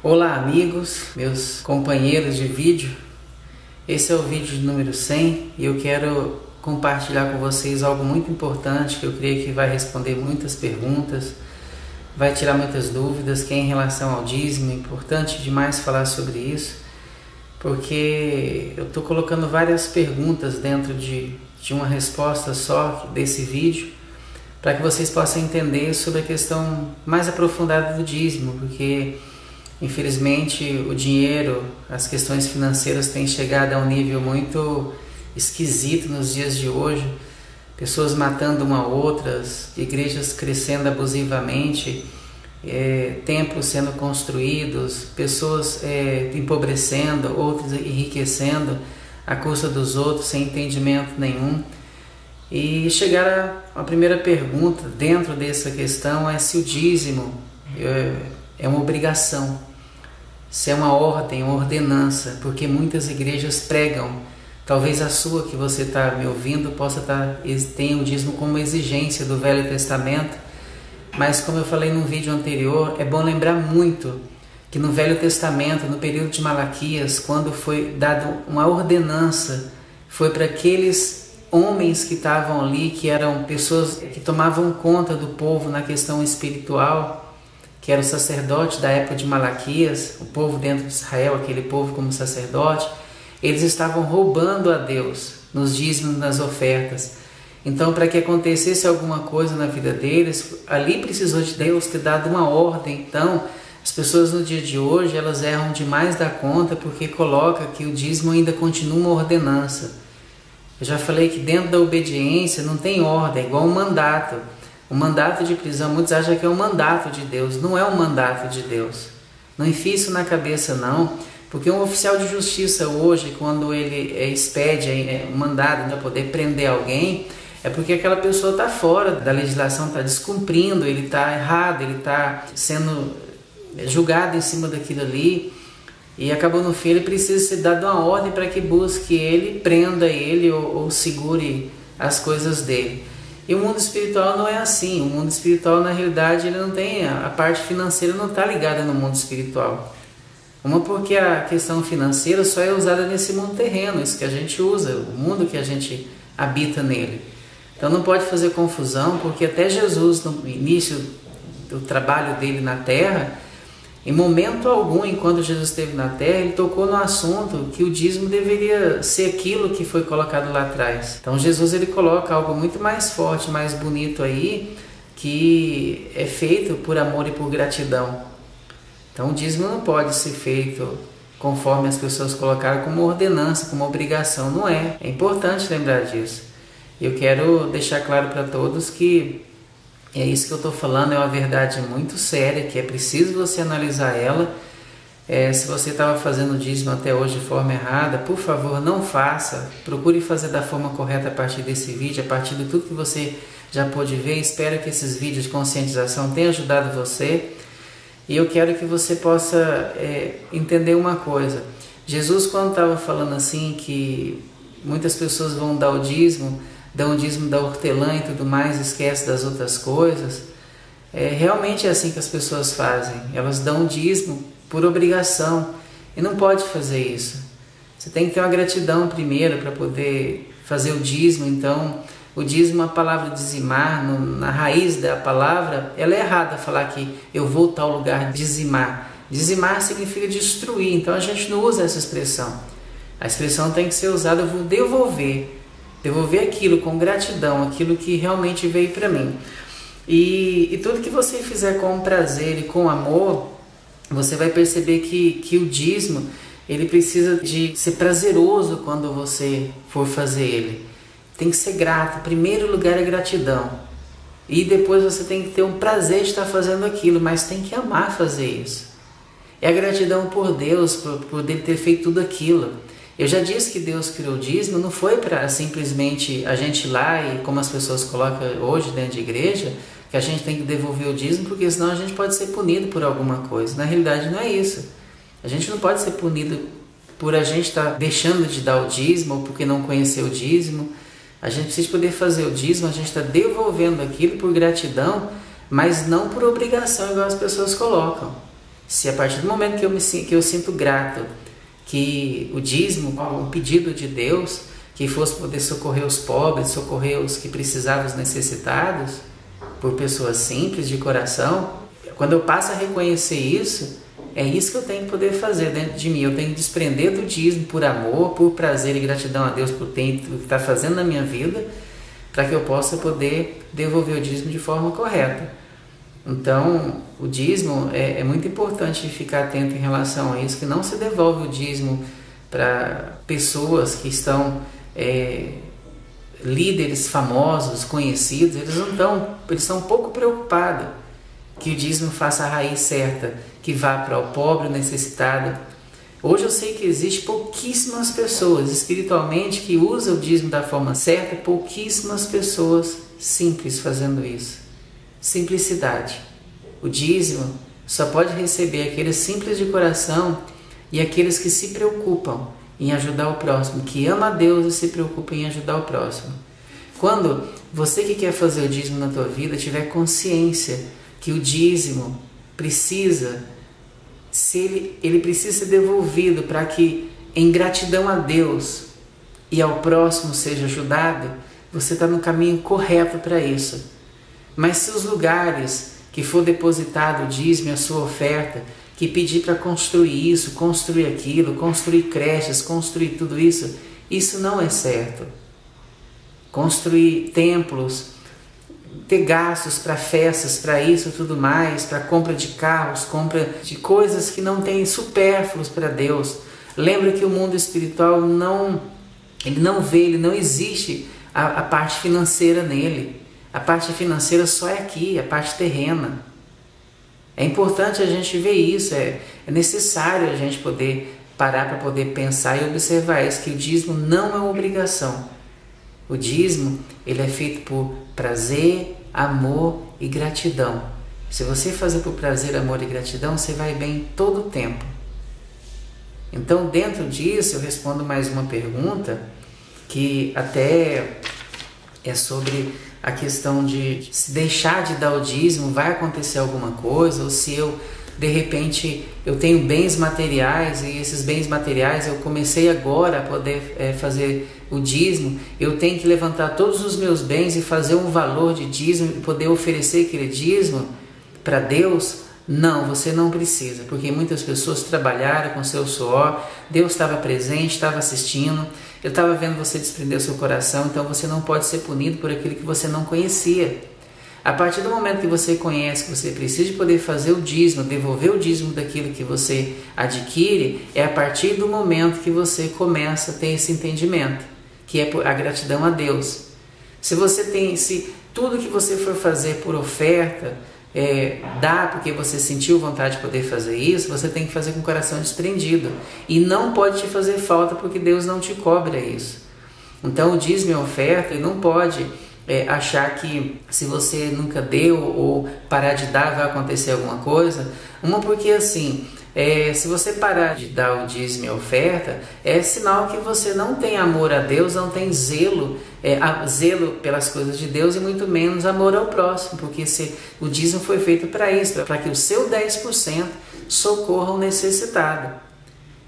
Olá amigos, meus companheiros de vídeo. Esse é o vídeo número 100 e eu quero compartilhar com vocês algo muito importante que eu creio que vai responder muitas perguntas, vai tirar muitas dúvidas, que é em relação ao dízimo. É importante demais falar sobre isso, porque eu estou colocando várias perguntas dentro de uma resposta só desse vídeo, para que vocês possam entender sobre a questão mais aprofundada do dízimo, porque infelizmente o dinheiro, as questões financeiras têm chegado a um nível muito esquisito nos dias de hoje. Pessoas matando uma outras, igrejas crescendo abusivamente, templos sendo construídos, pessoas empobrecendo, outros enriquecendo à custa dos outros sem entendimento nenhum. E chegar a primeira pergunta dentro dessa questão é se o dízimo é uma obrigação, se é uma ordem, uma ordenança, porque muitas igrejas pregam, talvez a sua que você está me ouvindo tenha o dízimo como exigência do Velho Testamento, mas como eu falei num vídeo anterior, é bom lembrar muito que no Velho Testamento, no período de Malaquias, quando foi dada uma ordenança, foi para aqueles homens que estavam ali, que eram pessoas que tomavam conta do povo na questão espiritual, que era o sacerdote da época de Malaquias, o povo dentro de Israel, aquele povo como sacerdote, eles estavam roubando a Deus nos dízimos, nas ofertas. Então, para que acontecesse alguma coisa na vida deles, ali precisou de Deus ter dado uma ordem. Então, as pessoas no dia de hoje, elas erram demais da conta, porque coloca que o dízimo ainda continua uma ordenança. Eu já falei que dentro da obediência não tem ordem, é igual um mandato. O mandato de prisão, muitos acham que é um mandato de Deus. Não é um mandato de Deus. Não enfie isso na cabeça não, porque um oficial de justiça hoje, quando ele expede um mandado para poder prender alguém, é porque aquela pessoa está fora da legislação, está descumprindo, ele está errado, ele está sendo julgado em cima daquilo ali, e acabou no fim ele precisa ser dado uma ordem para que busque ele, prenda ele ou segure as coisas dele. E o mundo espiritual não é assim. O mundo espiritual, na realidade, ele não tem, a parte financeira não está ligada no mundo espiritual. Uma porque a questão financeira só é usada nesse mundo terreno, isso que a gente usa, o mundo que a gente habita nele. Então não pode fazer confusão, porque até Jesus, no início do trabalho dele na terra, em momento algum, enquanto Jesus esteve na terra, ele tocou no assunto que o dízimo deveria ser aquilo que foi colocado lá atrás. Então Jesus ele coloca algo muito mais forte, mais bonito aí, que é feito por amor e por gratidão. Então o dízimo não pode ser feito conforme as pessoas colocaram como ordenança, como obrigação. Não é. É importante lembrar disso. Eu quero deixar claro para todos que é isso que eu estou falando, é uma verdade muito séria, que é preciso você analisar ela. Se você estava fazendo o dízimo até hoje de forma errada, por favor, não faça. Procure fazer da forma correta a partir desse vídeo, a partir de tudo que você já pôde ver. Espero que esses vídeos de conscientização tenham ajudado você. E eu quero que você possa entender uma coisa. Jesus, quando estava falando assim, que muitas pessoas vão dar o dízimo, dão o dízimo da hortelã e tudo mais, esquece das outras coisas, realmente é assim que as pessoas fazem. Elas dão o dízimo por obrigação e não pode fazer isso. Você tem que ter uma gratidão primeiro para poder fazer o dízimo. Então o dízimo, a palavra dizimar, na raiz da palavra, ela é errada falar que eu vou a tal lugar dizimar. Dizimar significa destruir, então a gente não usa essa expressão. A expressão tem que ser usada, eu vou devolver aquilo com gratidão, aquilo que realmente veio para mim. E tudo que você fizer com prazer e com amor, você vai perceber que o dízimo, ele precisa de ser prazeroso quando você for fazer ele. Tem que ser grato. Em primeiro lugar é gratidão. E depois você tem que ter um prazer de estar fazendo aquilo, mas tem que amar fazer isso. É a gratidão por Deus, por ele ter feito tudo aquilo. Eu já disse que Deus criou o dízimo, não foi para simplesmente a gente ir lá e, como as pessoas colocam hoje dentro de igreja, que a gente tem que devolver o dízimo, porque senão a gente pode ser punido por alguma coisa. Na realidade não é isso. A gente não pode ser punido por a gente estar deixando de dar o dízimo, ou porque não conheceu o dízimo. A gente precisa poder fazer o dízimo, a gente está devolvendo aquilo por gratidão, mas não por obrigação, igual as pessoas colocam. Se a partir do momento que eu sinto grato, que o dízimo, um pedido de Deus, que fosse poder socorrer os pobres, socorrer os que precisavam, os necessitados, por pessoas simples de coração, quando eu passo a reconhecer isso, é isso que eu tenho que poder fazer dentro de mim. Eu tenho que desprender do dízimo por amor, por prazer e gratidão a Deus por o que está fazendo na minha vida, para que eu possa poder devolver o dízimo de forma correta. Então, o dízimo é muito importante ficar atento em relação a isso, que não se devolve o dízimo para pessoas que estão líderes famosos, conhecidos. Eles estão um pouco preocupados que o dízimo faça a raiz certa, que vá para o pobre, o necessitado. Hoje eu sei que existe pouquíssimas pessoas espiritualmente que usam o dízimo da forma certa, pouquíssimas pessoas simples fazendo isso. Simplicidade. O dízimo só pode receber aqueles simples de coração e aqueles que se preocupam em ajudar o próximo, que ama a Deus e se preocupa em ajudar o próximo. Quando você que quer fazer o dízimo na tua vida tiver consciência que o dízimo precisa, ele precisa ser devolvido para que, em gratidão a Deus e ao próximo seja ajudado, você está no caminho correto para isso. Mas se os lugares que for depositado o dízimo e a sua oferta, que pedir para construir isso, construir aquilo, construir creches, construir tudo isso, isso não é certo. Construir templos, ter gastos para festas, para isso e tudo mais, para compra de carros, compra de coisas que não tem supérfluos para Deus. Lembra que o mundo espiritual não existe a parte financeira nele. A parte financeira só é aqui, a parte terrena. É importante a gente ver isso, é necessário a gente poder parar para poder pensar e observar isso, que o dízimo não é uma obrigação. O dízimo, ele é feito por prazer, amor e gratidão. Se você fazer por prazer, amor e gratidão, você vai bem todo o tempo. Então, dentro disso, eu respondo mais uma pergunta, que até é sobre a questão de se deixar de dar o dízimo, vai acontecer alguma coisa, ou se eu, de repente, eu tenho bens materiais e esses bens materiais eu comecei agora a poder fazer o dízimo, eu tenho que levantar todos os meus bens e fazer um valor de dízimo e poder oferecer aquele dízimo para Deus. Não, você não precisa, porque muitas pessoas trabalharam com seu suor, Deus estava presente, estava assistindo, Ele estava vendo você desprender o seu coração, então você não pode ser punido por aquilo que você não conhecia. A partir do momento que você conhece que você precisa de poder fazer o dízimo, devolver o dízimo daquilo que você adquire, é a partir do momento que você começa a ter esse entendimento, que é a gratidão a Deus. Se tudo que você for fazer por oferta, dá porque você sentiu vontade de poder fazer isso, você tem que fazer com o coração desprendido. E não pode te fazer falta porque Deus não te cobra isso. Então o dízimo e a oferta, ele não pode achar que se você nunca deu ou parar de dar vai acontecer alguma coisa. Porque assim, se você parar de dar o dízimo e a oferta, é sinal que você não tem amor a Deus, não tem zelo pelas coisas de Deus e muito menos amor ao próximo, porque o dízimo foi feito para isso, para que o seu 10% socorra o necessitado.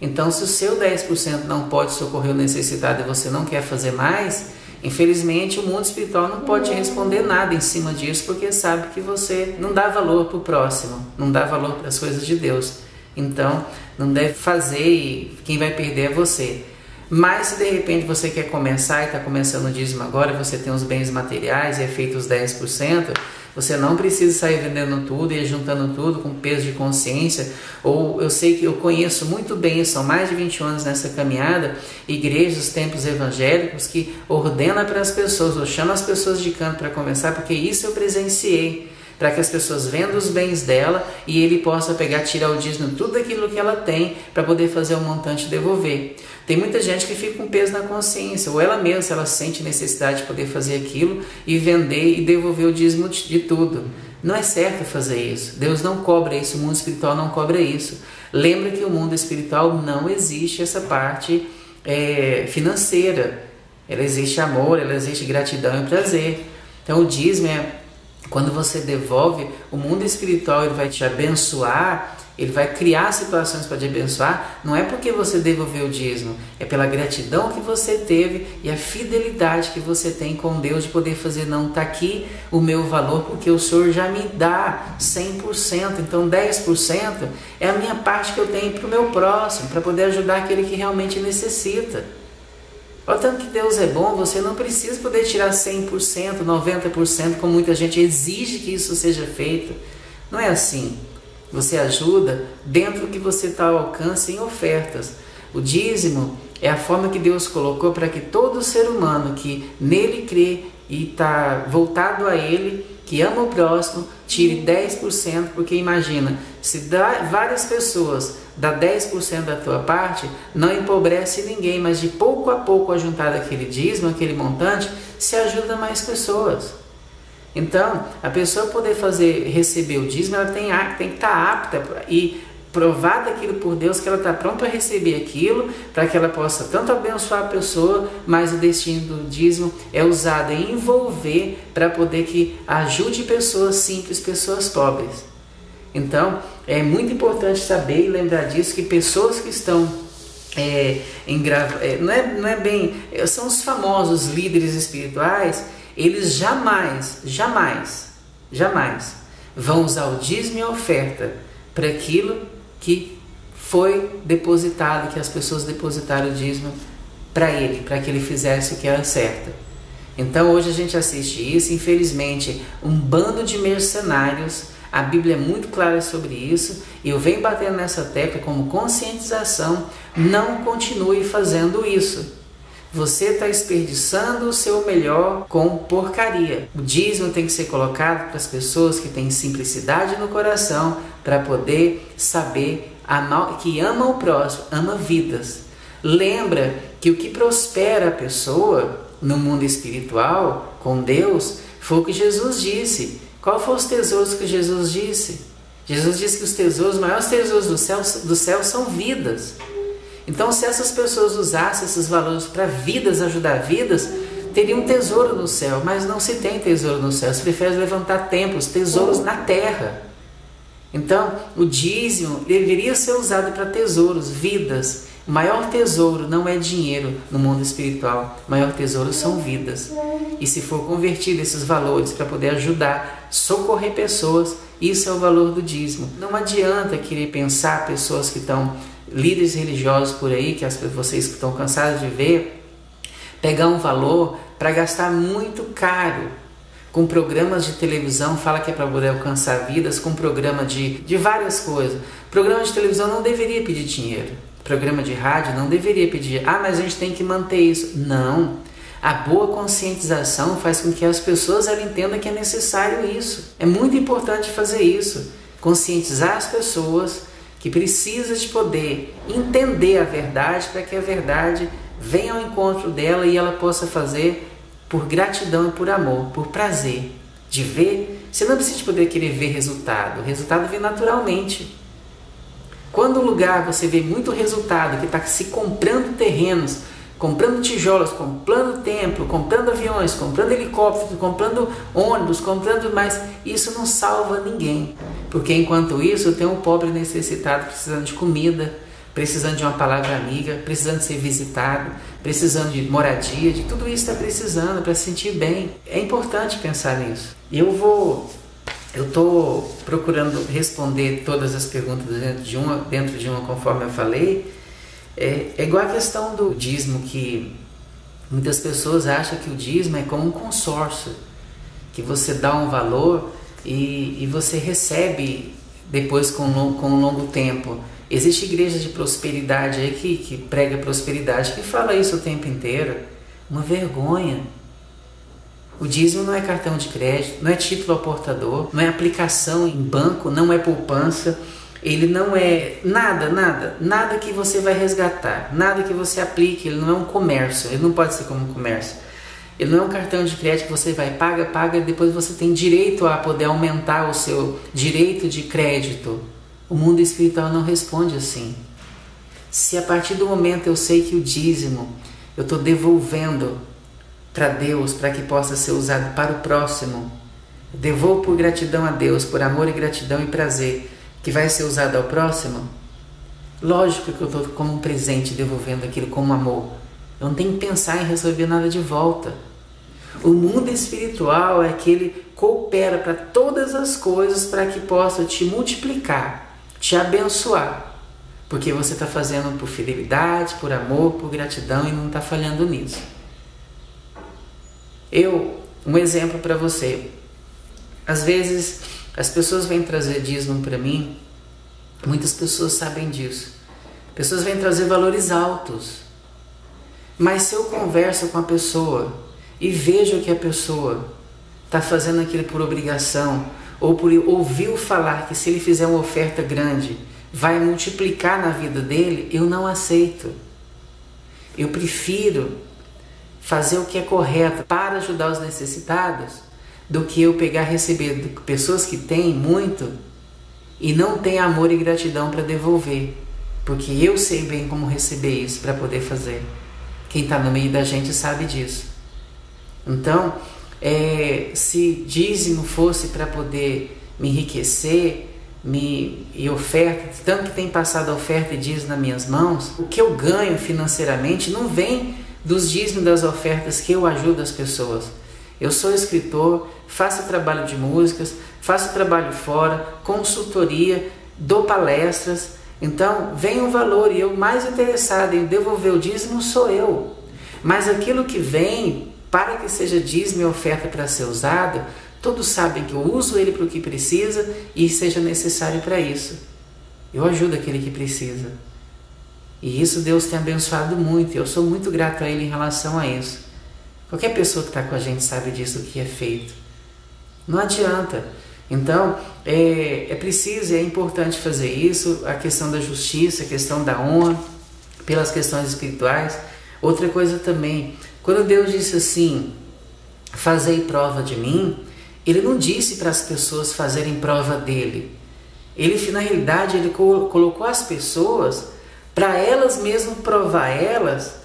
Então, se o seu 10% não pode socorrer o necessitado e você não quer fazer mais, infelizmente o mundo espiritual não pode responder nada em cima disso, porque sabe que você não dá valor para o próximo, não dá valor para as coisas de Deus. Então, não deve fazer e quem vai perder é você. Mas se de repente você quer começar e está começando o dízimo agora, você tem os bens materiais e é feito os 10%, você não precisa sair vendendo tudo e juntando tudo com peso de consciência. Ou eu sei que eu conheço muito bem, são mais de 20 anos nessa caminhada, igrejas, templos evangélicos que ordena para as pessoas, ou chama as pessoas de canto para conversar, porque isso eu presenciei. Para que as pessoas vendam os bens dela e ele possa tirar o dízimo, tudo aquilo que ela tem, para poder fazer um montante e devolver. Tem muita gente que fica com peso na consciência, ou ela mesma, se ela sente necessidade de poder fazer aquilo e vender e devolver o dízimo de tudo. Não é certo fazer isso. Deus não cobra isso, o mundo espiritual não cobra isso. Lembra que o mundo espiritual não existe essa parte financeira. Ela existe amor, ela existe gratidão e prazer. Então o dízimo quando você devolve, o mundo espiritual ele vai te abençoar Ele vai criar situações para te abençoar. Não é porque você devolveu o dízimo, é pela gratidão que você teve e a fidelidade que você tem com Deus de poder fazer, não, está aqui o meu valor, porque o Senhor já me dá 100%, então 10% é a minha parte que eu tenho para o meu próximo, para poder ajudar aquele que realmente necessita. Olha tanto que Deus é bom, você não precisa poder tirar 100%, 90%, como muita gente exige que isso seja feito. Não é assim. Você ajuda dentro do que você está ao alcance em ofertas. O dízimo é a forma que Deus colocou para que todo ser humano que nele crê e está voltado a Ele, que ama o próximo, tire 10%, porque imagina, se várias pessoas dá 10% da tua parte, não empobrece ninguém, mas de pouco a pouco, a juntar daquele dízimo, aquele montante, se ajuda mais pessoas. Então, a pessoa poder receber o dízimo, ela tem que estar apta e provar daquilo por Deus, que ela está pronta para receber aquilo, para que ela possa tanto abençoar a pessoa, mas o destino do dízimo é usado em envolver para poder que ajude pessoas simples, pessoas pobres. Então, é muito importante saber e lembrar disso, que pessoas que estão são os famosos líderes espirituais, eles jamais vão usar o dízimo e a oferta para aquilo que foi depositado, que as pessoas depositaram o dízimo para ele, para que ele fizesse o que era certo. Então hoje a gente assiste isso, infelizmente, um bando de mercenários. A Bíblia é muito clara sobre isso, e eu venho batendo nessa tecla como conscientização. Não continue fazendo isso. Você está desperdiçando o seu melhor com porcaria. O dízimo tem que ser colocado para as pessoas que têm simplicidade no coração, para poder saber que ama o próximo, ama vidas. Lembra que o que prospera a pessoa no mundo espiritual, com Deus, foi o que Jesus disse. Qual foram os tesouros que Jesus disse? Jesus disse que os maiores tesouros do céu são vidas. Então, se essas pessoas usassem esses valores para vidas, ajudar vidas, teriam um tesouro no céu, mas não se tem tesouro no céu, se prefere levantar templos, tesouros na terra. Então, o dízimo deveria ser usado para tesouros, vidas. O maior tesouro não é dinheiro no mundo espiritual, o maior tesouro são vidas. E se for convertido esses valores para poder ajudar, socorrer pessoas, isso é o valor do dízimo. Não adianta querer pensar pessoas que estão, líderes religiosos por aí, que vocês que estão cansados de ver, pegar um valor para gastar muito caro com programas de televisão, fala que é para poder alcançar vidas, com programa de várias coisas. Programa de televisão não deveria pedir dinheiro. Programa de rádio não deveria pedir, mas a gente tem que manter isso. Não. A boa conscientização faz com que as pessoas entendam que é necessário isso. É muito importante fazer isso. Conscientizar as pessoas que precisam de poder entender a verdade, para que a verdade venha ao encontro dela e ela possa fazer por gratidão e por amor, por prazer de ver. Você não precisa de poder querer ver resultado. O resultado vem naturalmente. Quando um lugar você vê muito resultado, que está se comprando terrenos, comprando tijolos, comprando templo, comprando aviões, comprando helicópteros, comprando ônibus, comprando mais, isso não salva ninguém. Porque enquanto isso tem um pobre necessitado precisando de comida, precisando de uma palavra amiga, precisando de ser visitado, precisando de moradia, de tudo isso está precisando para se sentir bem. É importante pensar nisso. Eu estou procurando responder todas as perguntas dentro de uma conforme eu falei. É igual a questão do dízimo, que muitas pessoas acham que o dízimo é como um consórcio, que você dá um valor e você recebe depois com um longo tempo. Existe igreja de prosperidade aí que prega prosperidade, que fala isso o tempo inteiro. Uma vergonha. O dízimo não é cartão de crédito, não é título ao portador, não é aplicação em banco, não é poupança. Ele não é nada que você vai resgatar, nada que você aplique. Ele não é um comércio, ele não pode ser como um comércio. Ele não é um cartão de crédito que você vai, paga e depois você tem direito a poder aumentar o seu direito de crédito. O mundo espiritual não responde assim. Se a partir do momento eu sei que o dízimo eu estou devolvendo para Deus, para que possa ser usado para o próximo, devolvo por gratidão a Deus, por amor e gratidão e prazer, que vai ser usado ao próximo, lógico que eu estou como um presente devolvendo aquilo como amor. Eu não tenho que pensar em receber nada de volta. O mundo espiritual é que ele coopera para todas as coisas para que possa te multiplicar, te abençoar. Porque você está fazendo por fidelidade, por amor, por gratidão e não está falhando nisso. Um exemplo para você. Às vezes as pessoas vêm trazer dízimo para mim, muitas pessoas sabem disso. Pessoas vêm trazer valores altos. Mas se eu converso com a pessoa e vejo que a pessoa está fazendo aquilo por obrigação, ou por ouviu falar que se ele fizer uma oferta grande, vai multiplicar na vida dele, eu não aceito. Eu prefiro fazer o que é correto para ajudar os necessitados, do que eu pegar e receber de pessoas que têm muito e não têm amor e gratidão para devolver. Porque eu sei bem como receber isso para poder fazer. Quem está no meio da gente sabe disso. Então, se dízimo fosse para poder me enriquecer, e oferta, tanto que tem passado a oferta e dízimo nas minhas mãos, o que eu ganho financeiramente não vem dos dízimos das ofertas que eu ajudo as pessoas. Eu sou escritor, faço trabalho de músicas, faço trabalho fora, consultoria, dou palestras. Então vem um valor e eu mais interessado em devolver o dízimo sou eu. Mas aquilo que vem para que seja dízimo e oferta para ser usado, todos sabem que eu uso ele para o que precisa e seja necessário para isso. Eu ajudo aquele que precisa. E isso Deus tem abençoado muito. E eu sou muito grato a Ele em relação a isso. Qualquer pessoa que está com a gente sabe disso, o que é feito. Não adianta. Então, é preciso e é importante fazer isso. A questão da justiça, a questão da honra, pelas questões espirituais. Outra coisa também, quando Deus disse assim, fazei prova de mim, Ele não disse para as pessoas fazerem prova dele. Ele, na realidade, Ele colocou as pessoas para elas mesmas provar elas,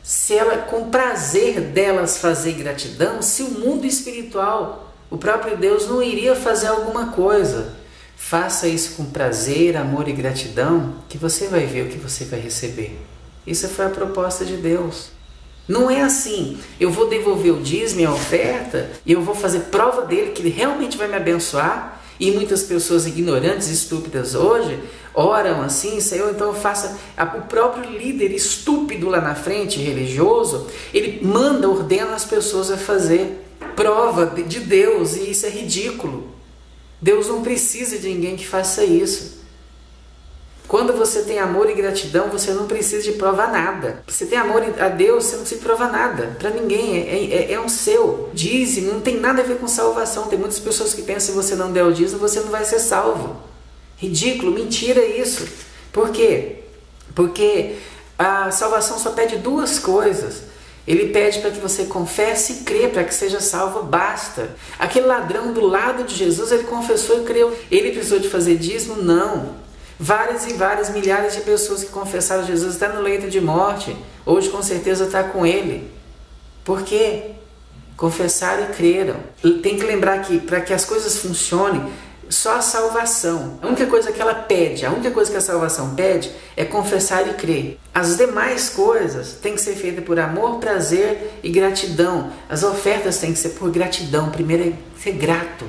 se ela com prazer delas fazer gratidão, se o mundo espiritual, o próprio Deus não iria fazer alguma coisa. Faça isso com prazer, amor e gratidão, que você vai ver o que você vai receber. Isso foi a proposta de Deus. Não é assim, eu vou devolver o dízimo e a oferta e eu vou fazer prova dele que ele realmente vai me abençoar. E muitas pessoas ignorantes e estúpidas hoje oram assim, Senhor, então eu faça. O próprio líder estúpido lá na frente, religioso, ele ordena as pessoas a fazer prova de Deus, e isso é ridículo. Deus não precisa de ninguém que faça isso. Quando você tem amor e gratidão, você não precisa de provar nada. Você tem amor a Deus, você não precisa provar nada para ninguém. É um seu. Dízimo não tem nada a ver com salvação. Tem muitas pessoas que pensam que se você não der o dízimo, você não vai ser salvo. Ridículo, mentira isso. Por quê? Porque a salvação só pede duas coisas. Ele pede para que você confesse e crê para que seja salvo, basta. Aquele ladrão do lado de Jesus, ele confessou e creu. Ele precisou de fazer dízimo? Não. Várias e várias milhares de pessoas que confessaram Jesus estão no leito de morte. Hoje com certeza está com ele. Por quê? Confessaram e creram. Tem que lembrar que para que as coisas funcionem, só a salvação. A única coisa que ela pede, a única coisa que a salvação pede é confessar e crer. As demais coisas têm que ser feitas por amor, prazer e gratidão. As ofertas têm que ser por gratidão. Primeiro é ser grato.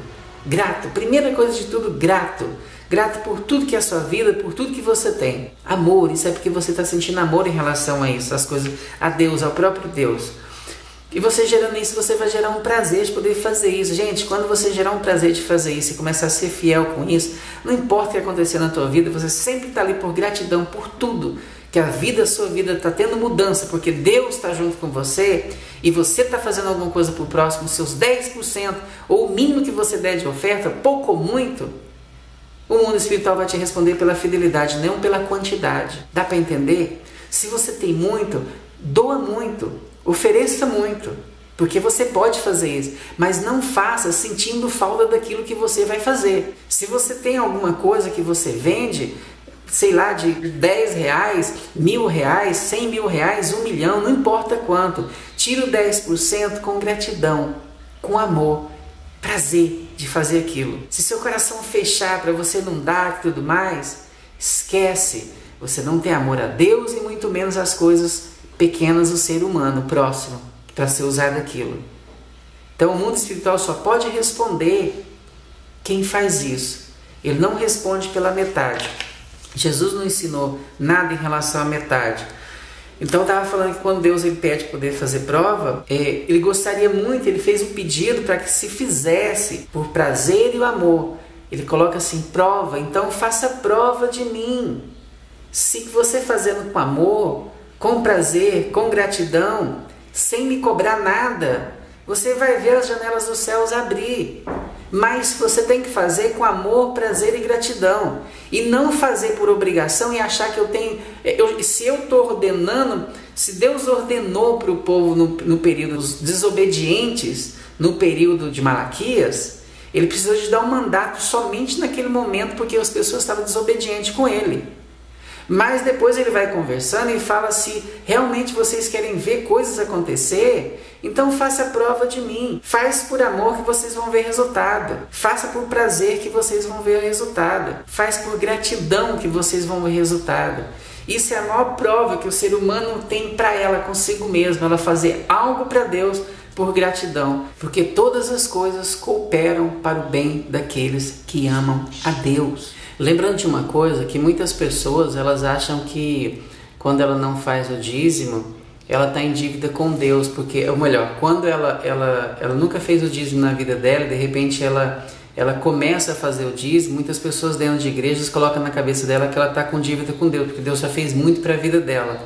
Grato. Primeira coisa de tudo, grato. Grato por tudo que é a sua vida, por tudo que você tem. Amor, isso é porque você está sentindo amor em relação a isso, as coisas, a Deus, ao próprio Deus. E você gerando isso, você vai gerar um prazer de poder fazer isso. Gente, quando você gerar um prazer de fazer isso e começar a ser fiel com isso, não importa o que acontecer na tua vida, você sempre está ali por gratidão, por tudo. Que a sua vida está tendo mudança, porque Deus está junto com você e você está fazendo alguma coisa para o próximo, seus 10% ou o mínimo que você der de oferta, pouco ou muito, o mundo espiritual vai te responder pela fidelidade, não pela quantidade. Dá para entender? Se você tem muito, doa muito, ofereça muito, porque você pode fazer isso, mas não faça sentindo falta daquilo que você vai fazer. Se você tem alguma coisa que você vende, sei lá, de 10 reais, 1.000 reais, 100 mil reais, 1 milhão, não importa quanto, tira o 10% com gratidão, com amor, prazer. de fazer aquilo. Se seu coração fechar para você não dar e tudo mais, esquece. Você não tem amor a Deus e muito menos as coisas pequenas do ser humano próximo para ser usado aquilo. Então o mundo espiritual só pode responder quem faz isso. Ele não responde pela metade. Jesus não ensinou nada em relação à metade. Então eu estava falando que quando Deus ele pede poder fazer prova, ele gostaria muito, ele fez um pedido para que se fizesse por prazer e o amor. Ele coloca assim, prova, então faça prova de mim. Se você fazendo com amor, com prazer, com gratidão, sem me cobrar nada, você vai ver as janelas dos céus abrir. Mas você tem que fazer com amor, prazer e gratidão. E não fazer por obrigação e achar que eu tenho... se eu estou ordenando, se Deus ordenou para o povo no período dos desobedientes, no período de Malaquias, ele precisou de dar um mandato somente naquele momento, porque as pessoas estavam desobedientes com ele. Mas depois ele vai conversando e fala, se realmente vocês querem ver coisas acontecer, então faça a prova de mim. Faz por amor que vocês vão ver resultado. Faça por prazer que vocês vão ver resultado. Faz por gratidão que vocês vão ver resultado. Isso é a maior prova que o ser humano tem para ela consigo mesma, ela fazer algo para Deus por gratidão. Porque todas as coisas cooperam para o bem daqueles que amam a Deus. Lembrando de uma coisa, que muitas pessoas elas acham que quando ela não faz o dízimo, ela está em dívida com Deus, porque, ou melhor, quando ela nunca fez o dízimo na vida dela, de repente ela começa a fazer o dízimo, muitas pessoas dentro de igrejas colocam na cabeça dela que ela está com dívida com Deus, porque Deus já fez muito para a vida dela.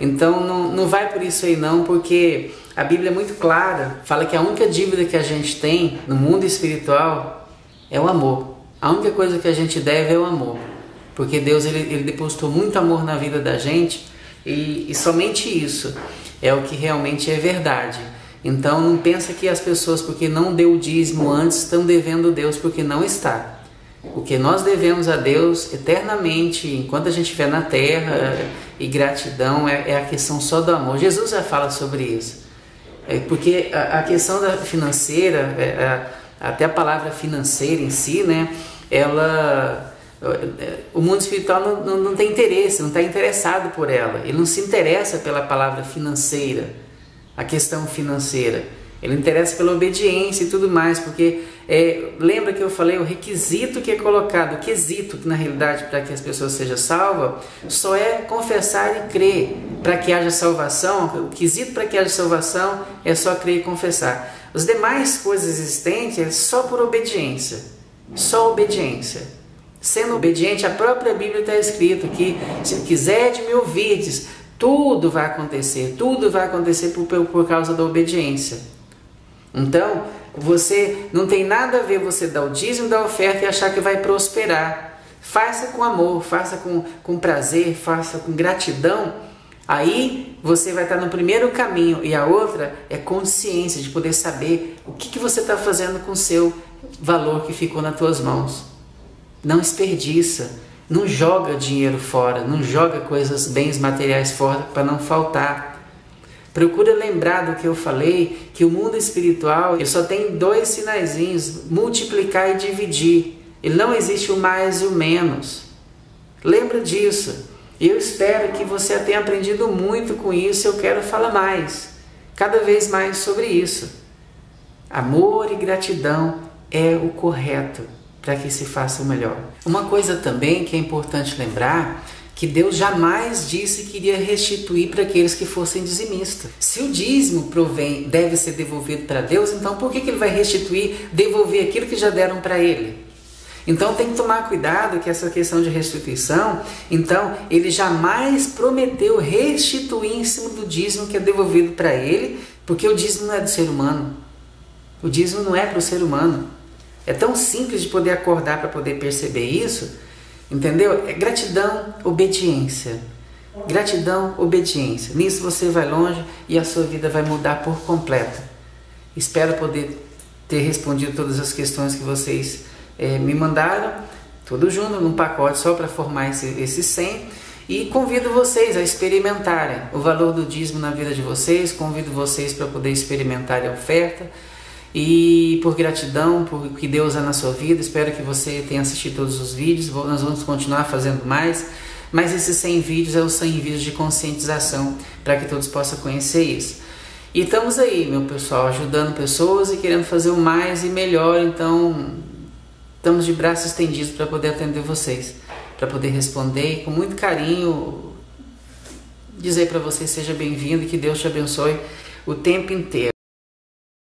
Então não vai por isso aí não, porque a Bíblia é muito clara, fala que a única dívida que a gente tem no mundo espiritual é o amor. A única coisa que a gente deve é o amor, porque Deus ele depositou muito amor na vida da gente e somente isso é o que realmente é verdade. Então não pensa que as pessoas, porque não deu o dízimo antes, estão devendo Deus, porque não está. O que nós devemos a Deus eternamente, enquanto a gente estiver na terra, e gratidão é a questão só do amor. Jesus já fala sobre isso, porque a questão da financeira, até a palavra financeira em si, né? O mundo espiritual não tem interesse, não está interessado por ela. Ele não se interessa pela palavra financeira, a questão financeira. Ele interessa pela obediência e tudo mais, porque lembra que eu falei, o requisito que é colocado, o quesito que na realidade para que as pessoas sejam salvas, só é confessar e crer. Para que haja salvação, o quesito para que haja salvação é só crer e confessar. As demais coisas existentes é só por obediência. Só obediência. Sendo obediente, a própria Bíblia está escrito que se quiser de me ouvirdes, tudo vai acontecer por causa da obediência. Então, você não tem nada a ver você dar o dízimo da oferta e achar que vai prosperar. Faça com amor, faça com prazer, faça com gratidão. Aí você vai estar no primeiro caminho, e a outra é consciência de poder saber o que você está fazendo com o seu valor que ficou nas tuas mãos. Não desperdiça, não joga dinheiro fora, não joga bens materiais fora para não faltar. Procura lembrar do que eu falei, que o mundo espiritual ele só tem 2 sinaizinhos, multiplicar e dividir. Ele não existe o mais e o menos. Lembra disso. Eu espero que você tenha aprendido muito com isso. Eu quero falar mais, cada vez mais sobre isso. Amor e gratidão é o correto para que se faça o melhor. Uma coisa também que é importante lembrar, que Deus jamais disse que iria restituir para aqueles que fossem dizimistas. Se o dízimo deve ser devolvido para Deus, então por que Ele vai restituir, devolver aquilo que já deram para Ele? Então tem que tomar cuidado que essa questão de restituição, então Ele jamais prometeu restituir em cima do dízimo que é devolvido para Ele, porque o dízimo não é do ser humano. O dízimo não é para o ser humano. É tão simples de poder acordar para poder perceber isso, entendeu? É gratidão, obediência. Gratidão, obediência. Nisso você vai longe e a sua vida vai mudar por completo. Espero poder ter respondido todas as questões que vocês me mandaram, tudo junto num pacote só para formar esse 100. E convido vocês a experimentarem o valor do dízimo na vida de vocês, convido vocês para poder experimentar a oferta. e por gratidão, por que Deus é na sua vida. Espero que você tenha assistido todos os vídeos. Nós vamos continuar fazendo mais, mas esses 100 vídeos é os 100 vídeos de conscientização, para que todos possam conhecer isso. E estamos aí, meu pessoal, ajudando pessoas e querendo fazer o mais e melhor. Então estamos de braços estendidos para poder atender vocês, para poder responder e com muito carinho dizer para vocês: seja bem-vindo e que Deus te abençoe o tempo inteiro.